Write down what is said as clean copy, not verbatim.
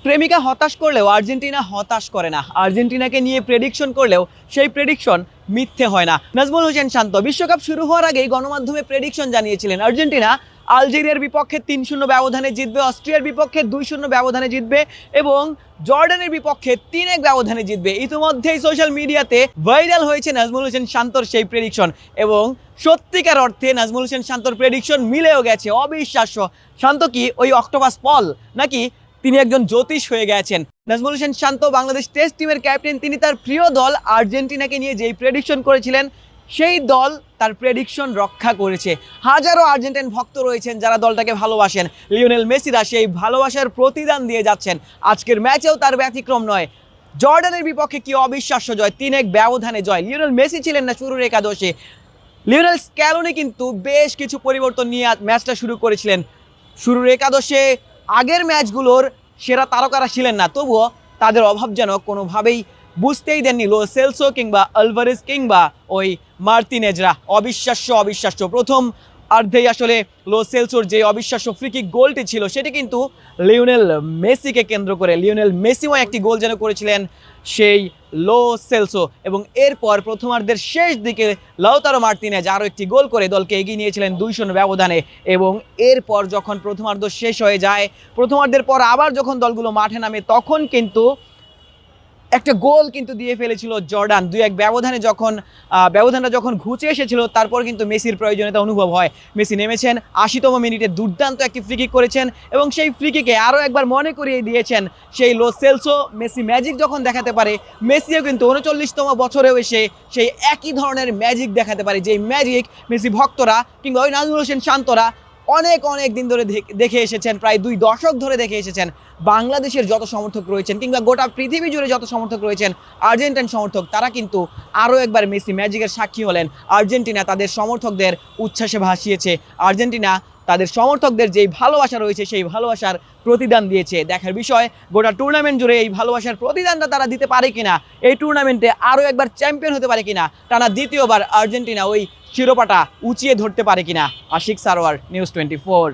প্রেমিকা হতাশ করলেও আর্জেন্টিনা হতাশ করে না। আর্জেন্টিনাকে নিয়ে প্রেডিকশন করলেও সেই প্রেডিকশন মিথ্যে হয় না। নাজমুল হোসেন শান্ত বিশ্বকাপ শুরু হওয়ার আগেই গণমাধ্যমে প্রেডিকশন জানিয়েছিলেন আর্জেন্টিনা আলজেরিয়ার বিপক্ষে 3-0 ব্যবধানে জিতবে, অস্ট্রিয়ার বিপক্ষে 2-0 ব্যবধানে জিতবে এবং জর্ডানের বিপক্ষে 3-1 ব্যবধানে জিতবে। ইতিমধ্যেই সোশ্যাল মিডিয়াতে ভাইরাল হয়েছে নাজমুল হোসেন শান্তর সেই প্রেডিকশন এবং সত্যিকার অর্থে নাজমুল হোসেন শান্তর প্রেডিকশন মিলেও গেছে। অবিশ্বাস্য। শান্ত কি ওই অক্টোপাস পল, নাকি তিনি একজন জ্যোতিষ হয়ে গেছেন? নাজমুল হোসেন শান্ত বাংলাদেশ টেস্ট টিমের ক্যাপ্টেন। তিনি তার প্রিয় দল আর্জেন্টিনাকে নিয়ে যেই প্রেডিকশন করেছিলেন সেই দল তার প্রেডিকশন রক্ষা করেছে। হাজারো আর্জেন্টাইন ভক্ত রয়েছেন যারা দলটাকে ভালোবাসেন। লিওনেল মেসিরা সেই ভালোবাসার প্রতিদান দিয়ে যাচ্ছেন। আজকের ম্যাচেও তার ব্যতিক্রম নয়। জর্ডানের বিপক্ষে কি অবিশ্বাস্য জয়, 3-1 ব্যবধানে জয়। লিওনেল মেসি ছিলেন না শুরুর একাদশে, লিওনেল স্ক্যালোনি কিন্তু বেশ কিছু পরিবর্তন নিয়ে ম্যাচটা শুরু করেছিলেন। শুরুর একাদশে আগের ম্যাচগুলোর সেরা তারকারা ছিলেন না, তবুও তাদের অভাব যেন কোনোভাবেই বুঝতেই দেননি লো সেলসো কিংবা আলভারেজ কিংবা ওই মার্তিনেজরা। অবিশ্বাস্য। প্রথম অর্ধেই আসলে লো সেলসোর যে অবিশ্বাস্য ফ্রিকিক গোলটি ছিল সেটি কিন্তু লিওনেল মেসিকে কেন্দ্র করে। লিওনেল মেসিও একটি গোল যেন করেছিলেন সেই লো সেলসো এবং এরপর প্রথমার্ধের শেষ দিকে লাউতারো মার্তিনেজ আরও একটি গোল করে দলকে এগিয়ে নিয়েছিলেন 2-0 ব্যবধানে। এবং এরপর যখন প্রথমার্ধ শেষ হয়ে যায়, প্রথমার্ধের পর আবার যখন দলগুলো মাঠে নামে তখন কিন্তু একটা গোল কিন্তু দিয়ে ফেলেছিল জর্ডান। 2-1 ব্যবধানে ব্যবধানটা যখন ঘুচে এসেছিল তারপর কিন্তু মেসির প্রয়োজনীয়তা অনুভব হয়। মেসি নেমেছেন 80তম মিনিটে দুর্দান্ত একটি ফ্রিকিক করেছেন এবং সেই ফ্রিকিকে আরও একবার মনে করিয়ে দিয়েছেন সেই লো সেলসো। মেসি ম্যাজিক যখন দেখাতে পারে, মেসিও কিন্তু 39তম বছরেও এসে সেই একই ধরনের ম্যাজিক দেখাতে পারে, যেই ম্যাজিক মেসি ভক্তরা কিংবা ওই নাজমুল হোসেন শান্তরা অনেক দিন ধরে দেখে এসেছেন, প্রায় 2 দশক ধরে দেখে এসেছেন। বাংলাদেশের যত সমর্থক রয়েছেন কিংবা গোটা পৃথিবী জুড়ে যত সমর্থক রয়েছেন আর্জেন্টাইন সমর্থক, তারা কিন্তু আরও একবার মেসি ম্যাজিকের সাক্ষী হলেন। আর্জেন্টিনা তাদের সমর্থকদের উচ্ছ্বাসে ভাসিয়েছে। আর্জেন্টিনা তাদের সমর্থকদের যেই ভালোবাসা রয়েছে সেই ভালোবাসার প্রতিদান দিয়েছে। দেখার বিষয় গোটা টুর্নামেন্ট জুড়ে এই ভালোবাসার প্রতিদানটা তারা দিতে পারে কিনা, এই টুর্নামেন্টে আরও একবার চ্যাম্পিয়ন হতে পারে কিনা, টানা দ্বিতীয়বার আর্জেন্টিনা ওই শিরোপাটা উঁচিয়ে ধরতে পারে কিনা। আশিক সারোয়ার, নিউজ 24।